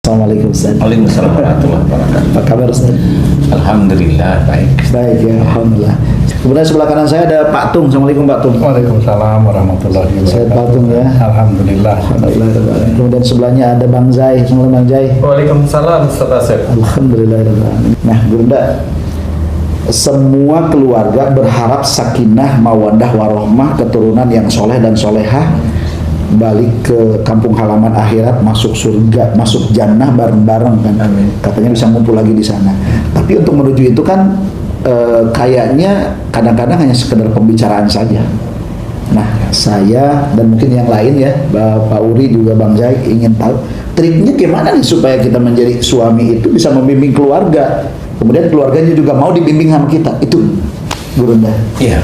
Assalamualaikum Ustaz. Waalaikumsalam warahmatullahi wabarakatuh. Apa kabar Ustaz? Alhamdulillah baik. Baik ya, Alhamdulillah. Kemudian sebelah kanan saya ada Pak Tung. Assalamualaikum Pak Tung. Waalaikumsalam warahmatullahi wabarakatuh. Saya Pak Tung ya. Alhamdulillah. Alhamdulillah. Kemudian sebelahnya ada Bang Zai. Assalamualaikum Bang Zai. Waalaikumsalam Ustaz Asep. Alhamdulillah. Nah, Bunda, semua keluarga berharap sakinah, mawaddah, warohmah, keturunan yang soleh dan solehah, balik ke kampung halaman akhirat, masuk surga, masuk jannah bareng-bareng kan. Amin. Katanya bisa ngumpul lagi di sana. Tapi untuk menuju itu kan kayaknya kadang-kadang hanya sekedar pembicaraan saja. Nah, saya dan mungkin yang lain ya, Pak Uri juga Bang Zai ingin tahu triknya gimana nih supaya kita menjadi suami itu bisa membimbing keluarga, kemudian keluarganya juga mau dibimbing sama kita. Itu Bunda. Iya.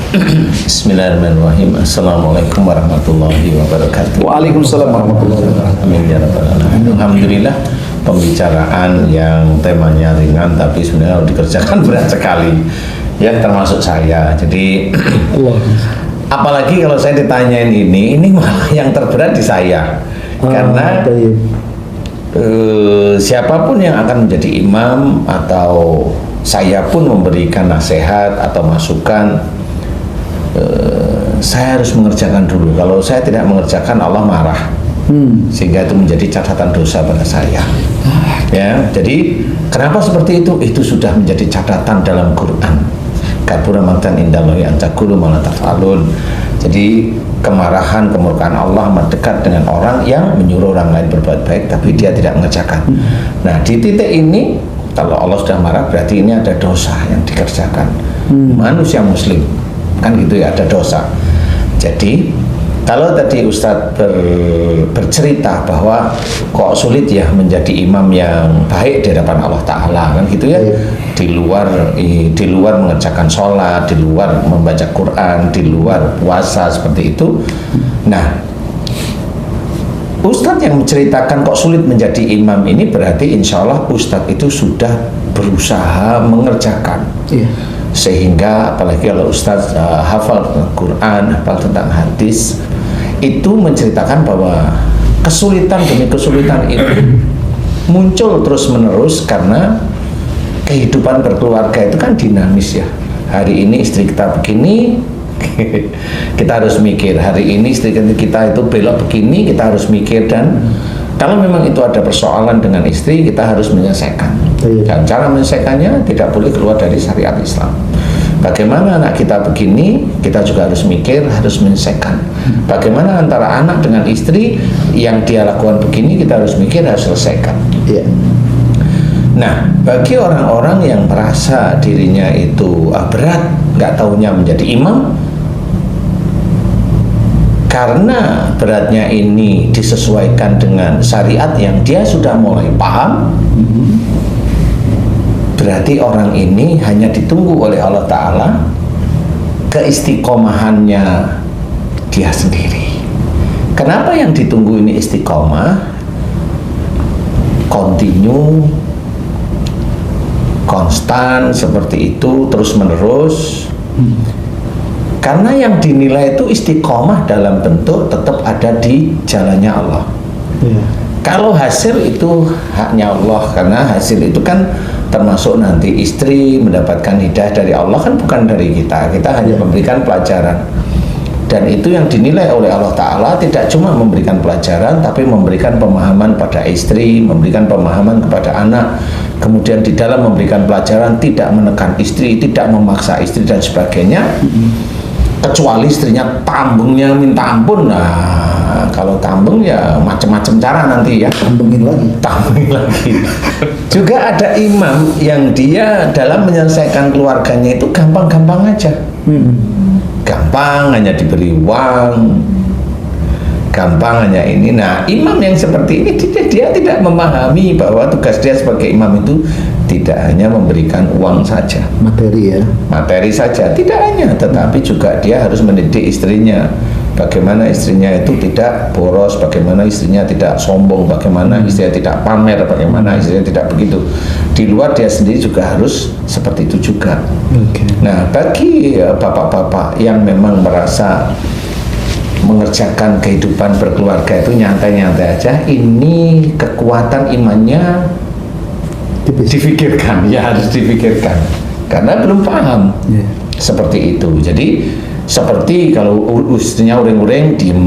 Bismillahirrahmanirrahim. Assalamualaikum warahmatullahi wabarakatuh. Waalaikumsalam warahmatullahi wabarakatuh. Amin ya rabbal alamin. Alhamdulillah, pembicaraan yang temanya ringan tapi sebenarnya kalau dikerjakan berat sekali. Ya, termasuk saya. Jadi Allah. apalagi kalau saya ditanyain ini malah yang terberat di saya. Karena siapapun yang akan menjadi imam atau saya pun memberikan nasihat atau masukan, saya harus mengerjakan dulu. Kalau saya tidak mengerjakan, Allah marah, sehingga itu menjadi catatan dosa pada saya. Ya, jadi kenapa seperti itu? Itu sudah menjadi catatan dalam Quran. Kabura maqtan indallahi an taqulu ma la taf'alun. Jadi kemarahan, kemurkaan Allah mendekat dengan orang yang menyuruh orang lain berbuat baik tapi dia tidak mengerjakan. Nah, di titik ini kalau Allah sudah marah berarti ini ada dosa yang dikerjakan. Manusia muslim kan gitu ya, ada dosa. Jadi kalau tadi Ustadz bercerita bahwa kok sulit ya menjadi imam yang baik di hadapan Allah Ta'ala kan gitu ya, di luar mengerjakan sholat, di luar membaca Quran, di luar puasa seperti itu. Nah, Ustadz yang menceritakan kok sulit menjadi imam ini berarti insya Allah Ustadz itu sudah berusaha mengerjakan. Sehingga apalagi kalau Ustadz hafal Quran, hafal tentang hadis, itu menceritakan bahwa kesulitan demi kesulitan itu muncul terus menerus karena kehidupan berkeluarga itu kan dinamis ya. Hari ini istri kita begini, kita harus mikir. Hari ini istri kita itu belok begini, kita harus mikir. Dan kalau memang itu ada persoalan dengan istri, kita harus menyelesaikan. Dan cara menyelesaikannya tidak boleh keluar dari syariat Islam. Bagaimana anak kita begini, kita juga harus mikir, harus menyelesaikan. Bagaimana antara anak dengan istri yang dia lakukan begini, kita harus mikir, harus selesaikan. Nah, bagi orang-orang yang merasa dirinya itu berat, nggak taunya menjadi imam, karena beratnya ini disesuaikan dengan syariat yang dia sudah mulai paham, berarti orang ini hanya ditunggu oleh Allah Ta'ala keistiqomahannya dia sendiri. Kenapa yang ditunggu ini istiqomah? Continue, konstan seperti itu, terus menerus. Karena yang dinilai itu istiqomah dalam bentuk tetap ada di jalannya Allah. Kalau hasil itu haknya Allah, karena hasil itu kan termasuk nanti istri mendapatkan hidayah dari Allah, kan bukan dari kita. Kita hanya memberikan pelajaran. Dan itu yang dinilai oleh Allah Ta'ala tidak cuma memberikan pelajaran, tapi memberikan pemahaman pada istri, memberikan pemahaman kepada anak. Kemudian di dalam memberikan pelajaran tidak menekan istri, tidak memaksa istri dan sebagainya. Kecuali istrinya tambungnya minta ampun. Nah, kalau tambung ya macam-macam cara nanti ya. Tambungin lagi. Juga ada imam yang dia dalam menyelesaikan keluarganya itu gampang-gampang aja. Gampang, hanya diberi uang, gampang hanya ini. Nah, imam yang seperti ini dia tidak memahami bahwa tugas dia sebagai imam itu tidak hanya memberikan uang saja, materi saja, tidak hanya, tetapi juga dia harus mendidik istrinya, bagaimana istrinya itu tidak boros, bagaimana istrinya tidak sombong, bagaimana istrinya tidak pamer, bagaimana istrinya tidak begitu. Di luar dia sendiri juga harus seperti itu juga. Nah, bagi bapak-bapak yang memang merasa mengerjakan kehidupan berkeluarga itu nyantai-nyantai aja, ini kekuatan imannya difikirkan, ya harus difikirkan karena belum paham seperti itu. Jadi seperti kalau istrinya uring-uring diem,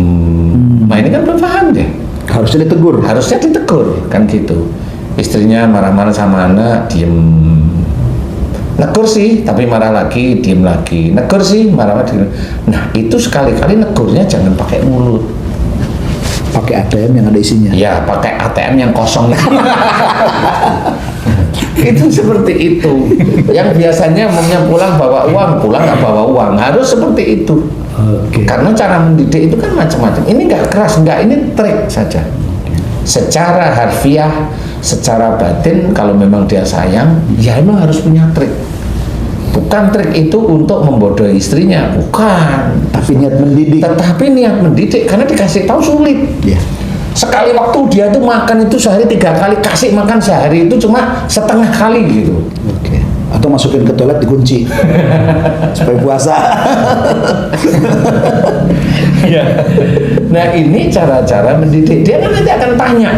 nah ini kan belum paham deh. Harusnya ditegur. Harusnya ditegur kan gitu. Istrinya marah-marah sama anak, diem. Negur sih, tapi marah lagi, diem lagi. Negur sih, marah lagi. Nah itu sekali-kali negurnya jangan pakai mulut. Pakai ATM yang ada isinya. Ya pakai ATM yang kosong. Itu seperti itu. Yang biasanya umumnya pulang bawa uang, pulang nggak bawa uang. Harus seperti itu. Karena cara mendidik itu kan macam-macam. Ini nggak keras, nggak, ini trik saja. Secara harfiah, secara batin, kalau memang dia sayang, ya emang harus punya trik. Bukan trik itu untuk membodohi istrinya, bukan. Tapi niat mendidik. Tetapi niat mendidik, karena dikasih tahu sulit. Sekali waktu dia tuh makan itu sehari 3 kali, kasih makan sehari itu cuma setengah kali gitu. Atau masukin ke toilet dikunci supaya puasa. Nah ini cara-cara mendidik. Dia kan nanti akan tanya,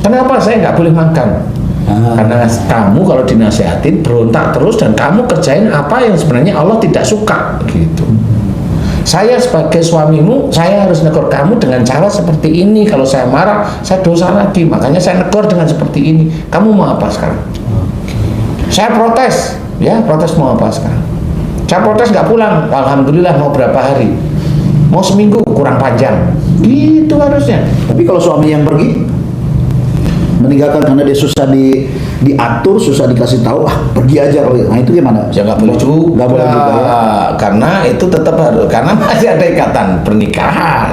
kenapa saya nggak boleh makan? Karena kamu kalau dinasihatin berontak terus dan kamu kerjain apa yang sebenarnya Allah tidak suka gitu. Saya sebagai suamimu, saya harus negur kamu dengan cara seperti ini. Kalau saya marah, saya dosa lagi. Makanya saya negur dengan seperti ini. Kamu mau apa sekarang? Saya protes. Ya, protes mau apa sekarang? Saya protes nggak pulang. Alhamdulillah mau berapa hari? Mau seminggu, kurang panjang. Gitu harusnya. Tapi kalau suami yang pergi, meninggalkan karena dia susah diatur, susah dikasih tahu, pergi aja kalau nah itu gimana? Ya nggak boleh juga. Nggak boleh juga ya? Karena itu tetap harus, karena masih ada ikatan pernikahan.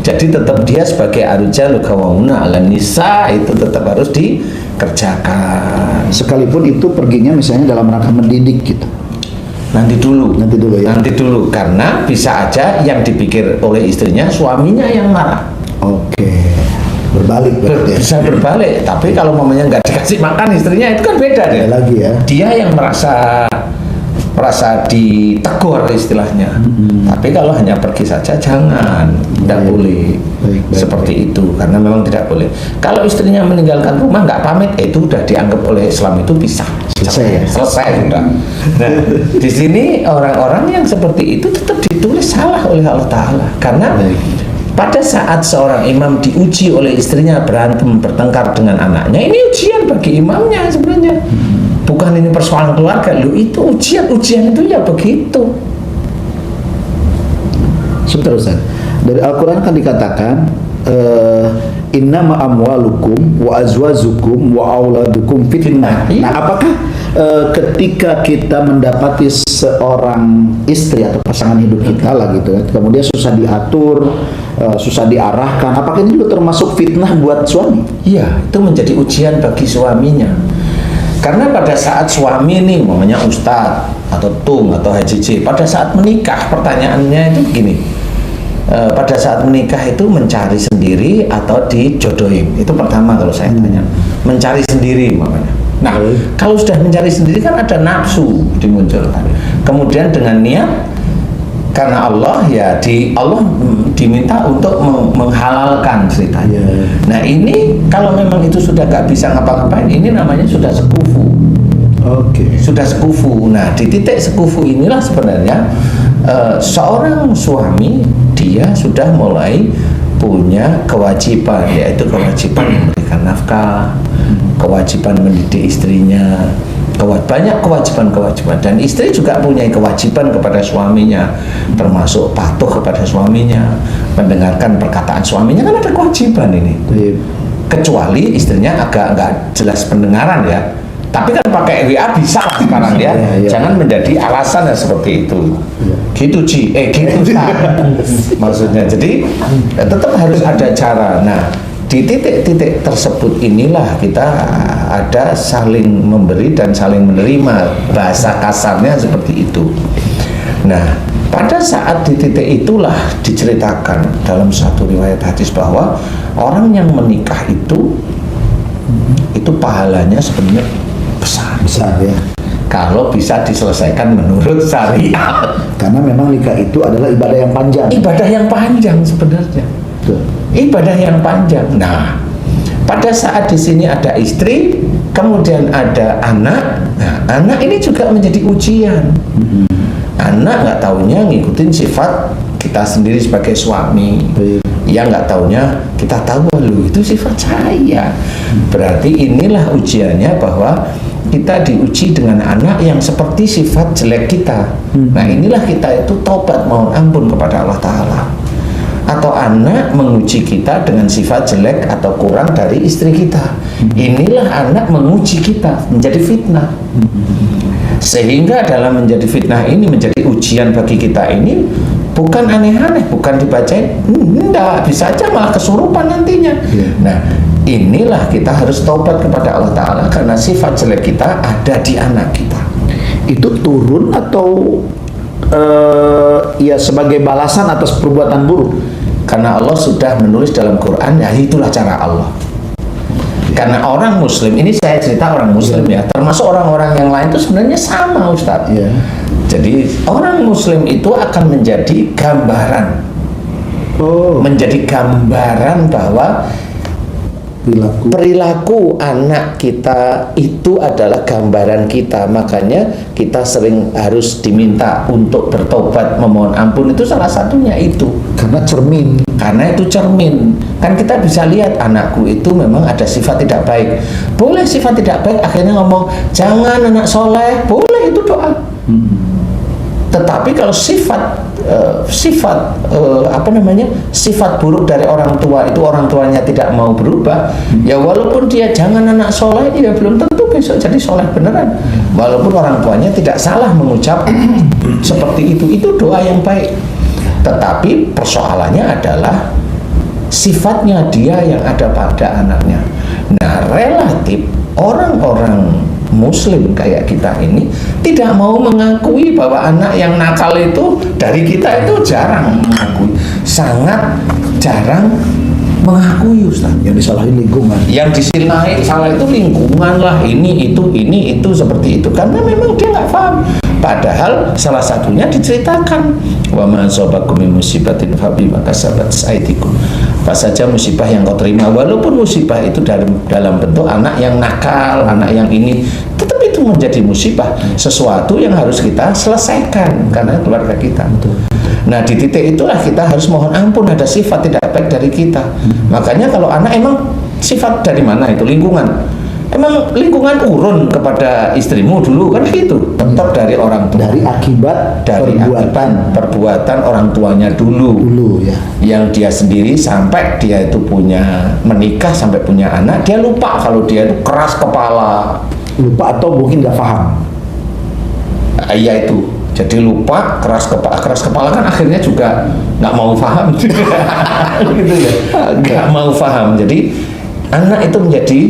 Jadi tetap dia sebagai arujal qawwamuna 'alan nisa itu tetap harus dikerjakan. Sekalipun itu perginya misalnya dalam rangka mendidik gitu. Nanti dulu ya. Nanti dulu karena bisa aja yang dipikir oleh istrinya suaminya yang marah. Berbalik bisa berbalik. Tapi kalau mamanya nggak dikasih makan istrinya itu kan beda deh. Lagi ya. Dia yang merasa ditegur istilahnya. Tapi kalau hanya pergi saja jangan, tidak boleh. Seperti itu karena memang tidak boleh. Kalau istrinya meninggalkan rumah nggak pamit, itu udah dianggap oleh Islam itu pisah. Selesai sudah. Nah, di sini orang-orang yang seperti itu tetap ditulis salah oleh Allah Ta'ala karena pada saat seorang imam diuji oleh istrinya berantem bertengkar dengan anaknya, ini ujian bagi imamnya sebenarnya. Bukan ini persoalan keluarga, itu ujian itu ya begitu. Sebentar Ustaz. Dari Al-Quran kan dikatakan innama amwalukum wa azwajukum wa auladukum fitnah. Nah, apakah ketika kita mendapati seorang istri atau pasangan hidup kita lah gitu ya, kemudian susah diatur, susah diarahkan, apakah ini juga termasuk fitnah buat suami? Iya, itu menjadi ujian bagi suaminya. Karena pada saat suami ini, namanya Ustadz atau Tung atau HJJ, pada saat menikah pertanyaannya itu begini, pada saat menikah itu mencari sendiri atau dijodohin? Itu pertama kalau saya tanya, mencari sendiri makanya. Nah, kalau sudah mencari sendiri kan ada nafsu dimunculkan. Kemudian dengan niat karena Allah ya Allah diminta untuk menghalalkan ceritanya. Nah ini kalau memang itu sudah gak bisa ngapa-ngapain, ini namanya sudah sekufu. Sudah sekufu. Nah di titik sekufu inilah sebenarnya seorang suami dia sudah mulai punya kewajiban, yaitu kewajiban memberikan nafkah, kewajiban mendidik istrinya, banyak kewajiban-kewajiban, dan istri juga punya kewajiban kepada suaminya, termasuk patuh kepada suaminya, mendengarkan perkataan suaminya, kan ada kewajiban ini. Kecuali istrinya agak nggak jelas pendengaran ya, tapi kan pakai WA bisa lah sekarang ya. Jangan menjadi alasan yang seperti itu. Gitu gitu maksudnya. Jadi tetap harus ada cara. Nah di titik-titik tersebut inilah kita ada saling memberi dan saling menerima, bahasa kasarnya seperti itu. Nah pada saat di titik itulah diceritakan dalam satu riwayat hadis bahwa orang yang menikah itu pahalanya sebenarnya besar ya. kalau bisa diselesaikan menurut syariat. Karena memang nikah itu adalah ibadah yang panjang. Ibadah yang panjang sebenarnya. Betul. Ibadah yang panjang. Nah, pada saat di sini ada istri, kemudian ada anak. Nah, anak ini juga menjadi ujian. Anak nggak taunya ngikutin sifat kita sendiri sebagai suami. Ya nggak taunya kita tahu lu itu sifat saya. Berarti inilah ujiannya bahwa kita diuji dengan anak yang seperti sifat jelek kita. Nah inilah kita itu tobat mohon ampun kepada Allah Ta'ala. Atau anak menguji kita dengan sifat jelek atau kurang dari istri kita. Inilah anak menguji kita, menjadi fitnah. Sehingga dalam menjadi fitnah ini, menjadi ujian bagi kita ini, bukan aneh-aneh, bukan dibacain, enggak, bisa aja malah kesurupan nantinya. Nah, inilah kita harus tobat kepada Allah Ta'ala karena sifat jelek kita ada di anak kita. Itu turun atau ya sebagai balasan atas perbuatan buruk? Karena Allah sudah menulis dalam Quran, ya itulah cara Allah. Karena orang Muslim, ini saya cerita orang Muslim ya, termasuk orang-orang yang lain itu sebenarnya sama Ustadz. Jadi orang Muslim itu akan menjadi gambaran, menjadi gambaran bahwa perilaku anak kita itu adalah gambaran kita. Makanya kita sering harus diminta untuk bertobat, memohon ampun, itu salah satunya itu. Karena cermin. Karena itu cermin. Kan kita bisa lihat anakku itu memang ada sifat tidak baik. Boleh sifat tidak baik, akhirnya ngomong jangan anak soleh, boleh itu doa. Tetapi kalau sifat sifat buruk dari orang tua itu orang tuanya tidak mau berubah, ya walaupun dia jangan anak soleh, ya belum tentu besok jadi soleh beneran. Walaupun orang tuanya tidak salah mengucap seperti itu doa yang baik. Tetapi persoalannya adalah sifatnya dia yang ada pada anaknya. Nah, relatif orang-orang Muslim kayak kita ini tidak mau mengakui bahwa anak yang nakal itu dari kita itu jarang mengakui, sangat jarang mengakui Ustaz. Yang disalahin lingkungan. Yang disalahin salah itu lingkungan lah, ini itu seperti itu, karena memang dia nggak paham. Padahal salah satunya diceritakan wa ma asabakum min musibatin fa bima kasabat aydikum. Apa saja musibah yang kau terima, walaupun musibah itu dalam bentuk anak yang nakal, anak yang ini, tetap itu menjadi musibah, sesuatu yang harus kita selesaikan karena keluarga kita. Nah, di titik itulah kita harus mohon ampun ada sifat tidak baik dari kita. Makanya kalau anak emang sifat dari mana itu? Lingkungan. Emang lingkungan urun kepada istrimu dulu kan gitu, tetap dari orang tua. Dari akibat perbuatan orang tuanya dulu ya. Yang dia sendiri sampai dia itu punya menikah sampai punya anak, dia lupa kalau dia itu keras kepala. Lupa atau mungkin nggak paham. Iya itu. Jadi lupa, keras kepala kan akhirnya juga nggak mau paham gitu ya, nggak mau paham. Jadi anak itu menjadi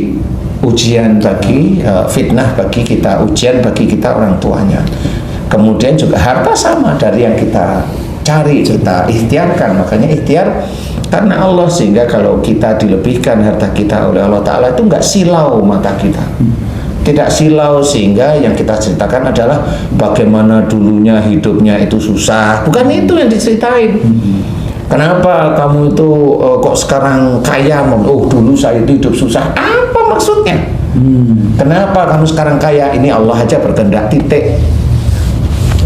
ujian bagi fitnah bagi kita, ujian bagi kita orang tuanya. Kemudian juga harta sama dari yang kita cari, kita ikhtiarkan. Makanya ikhtiar karena Allah, sehingga kalau kita dilebihkan harta kita oleh Allah Ta'ala itu nggak silau mata kita, tidak silau, sehingga yang kita ceritakan adalah bagaimana dulunya hidupnya itu susah. Bukan itu yang diceritain. Kenapa kamu itu kok sekarang kaya? Oh, dulu saya itu hidup susah. Apa maksudnya? Kenapa kamu sekarang kaya? Ini Allah aja berkehendak, titik.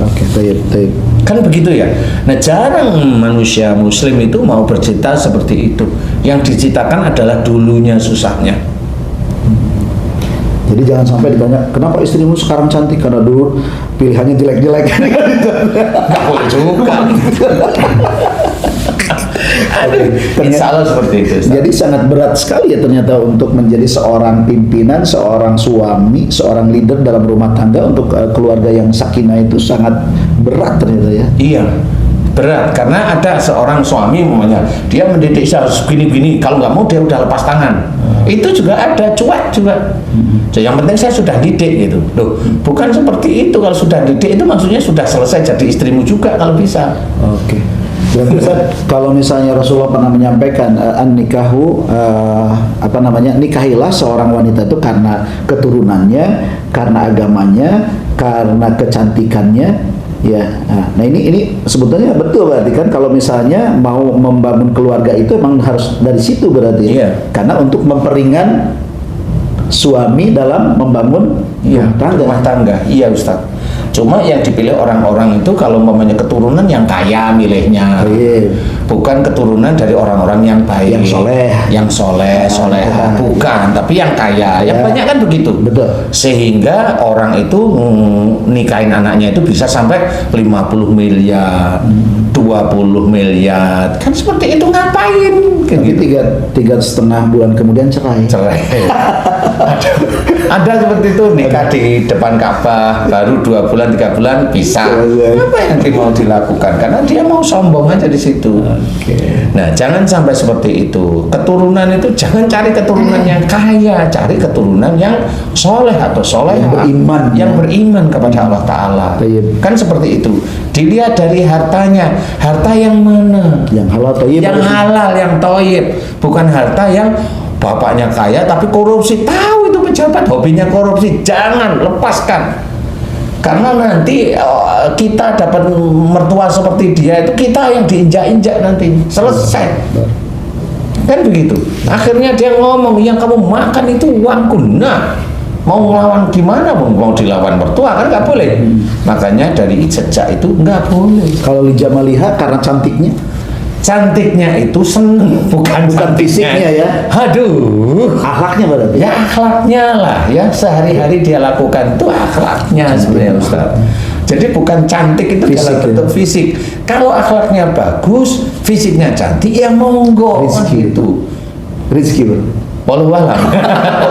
Oke, baik. Kan begitu ya. Nah, jarang manusia Muslim itu mau bercerita seperti itu. Yang diceritakan adalah dulunya susahnya. Jadi jangan sampai ditanya, kenapa istrimu sekarang cantik? Karena dulu pilihannya jelek-jelek. Nggak boleh juga. Insya Allah seperti itu, Ustaz. Jadi sangat berat sekali ya ternyata untuk menjadi seorang pimpinan, seorang suami, seorang leader dalam rumah tangga. Untuk keluarga yang sakinah itu sangat berat ternyata ya. Iya, berat. Karena ada seorang suami namanya, dia mendidik saya harus gini-gini, kalau nggak mau dia udah lepas tangan. Itu juga ada, cuek juga. Jadi yang penting saya sudah didik gitu. Loh, bukan seperti itu. Kalau sudah didik itu maksudnya sudah selesai jadi istrimu juga kalau bisa. Oke. Dan Ustaz, kalau misalnya Rasulullah pernah menyampaikan an-nikahu nikahilah seorang wanita itu karena keturunannya, karena agamanya, karena kecantikannya, ya. Nah ini sebetulnya betul berarti kan kalau misalnya mau membangun keluarga itu emang harus dari situ berarti. Iya. Karena untuk memperingan suami dalam membangun rumah tangga. Iya Ustaz. Cuma yang dipilih orang-orang itu kalau umpamanya keturunan yang kaya milihnya, bukan keturunan dari orang-orang yang baik, yang soleh, soleha, bukan, tapi yang kaya, yang banyak kan begitu. Betul. Sehingga orang itu nikahin anaknya itu bisa sampai 50 miliar, 20 miliar, kan seperti itu ngapain? Kayak gitu. 3,5 bulan kemudian cerai. Ada seperti itu, nikah di depan Ka'bah baru 2 bulan 3 bulan bisa. Apa yang mau dilakukan? Karena dia mau sombong aja di situ. Nah, jangan sampai seperti itu. Keturunan itu jangan cari keturunan yang kaya, cari keturunan yang soleh atau soleh yang beriman kepada Allah Ta'ala. Kan seperti itu. Dilihat dari hartanya, harta yang mana? Yang halal, toyib. Yang halal, yang toyib, bukan harta yang bapaknya kaya tapi korupsi. Tahu itu pejabat hobinya korupsi, jangan, lepaskan. Karena nanti kita dapat mertua seperti dia itu kita yang diinjak-injak nanti, selesai. Kan begitu. Akhirnya dia ngomong, yang kamu makan itu uangku. Nah, mau ngelawan gimana? Mau dilawan mertua kan nggak boleh. Makanya dari sejak itu nggak boleh. Kalau Lijamaliha karena cantiknya itu seneng, bukan fisiknya ya. Aduh, akhlaknya berarti. Ya akhlaknya lah, ya sehari-hari dia lakukan itu akhlaknya sebenarnya Ustaz. Jadi bukan cantik itu dalam bentuk fisik. Kalau akhlaknya bagus, fisiknya cantik, ya monggo. Rizki itu. Walau alam,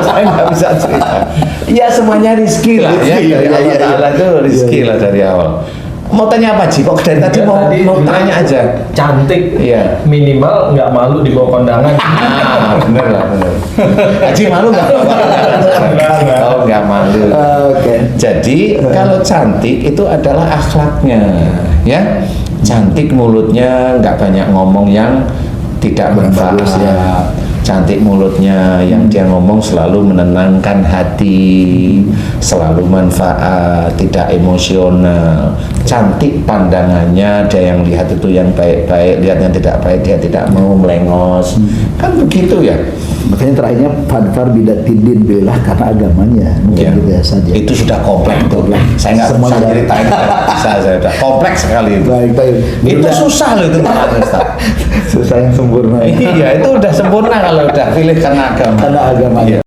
saya nggak bisa cerita. Ya semuanya rizki lah, ya dari Allah Ta'ala itu rizki lah dari awal. Mau tanya apa Ji? Kok dari tadi mau tanya aja. Cantik, iya. Minimal nggak malu di bawah kondangan. Bener lah, bener. Haji malu nggak? Oh nggak malu. Jadi kalau cantik itu adalah akhlaknya, ya. Cantik mulutnya, nggak banyak ngomong yang tidak bermanfaat. Cantik mulutnya, yang dia ngomong selalu menenangkan hati, selalu manfaat, tidak emosional. Cantik pandangannya, dia yang lihat itu yang baik-baik, lihat yang tidak baik dia tidak mau melengos. Kan begitu ya. Makanya terakhirnya fadfar bidatidin bilah karena agamanya. Mungkin gitu ya saja. Itu sudah kompleks tuh. Saya nggak bisa ceritain. Saya sudah kompleks sekali itu. Baik. Itu susah loh itu susah yang sempurna. Iya, itu udah sempurna kalau udah pilih karena agama. Karena agamanya.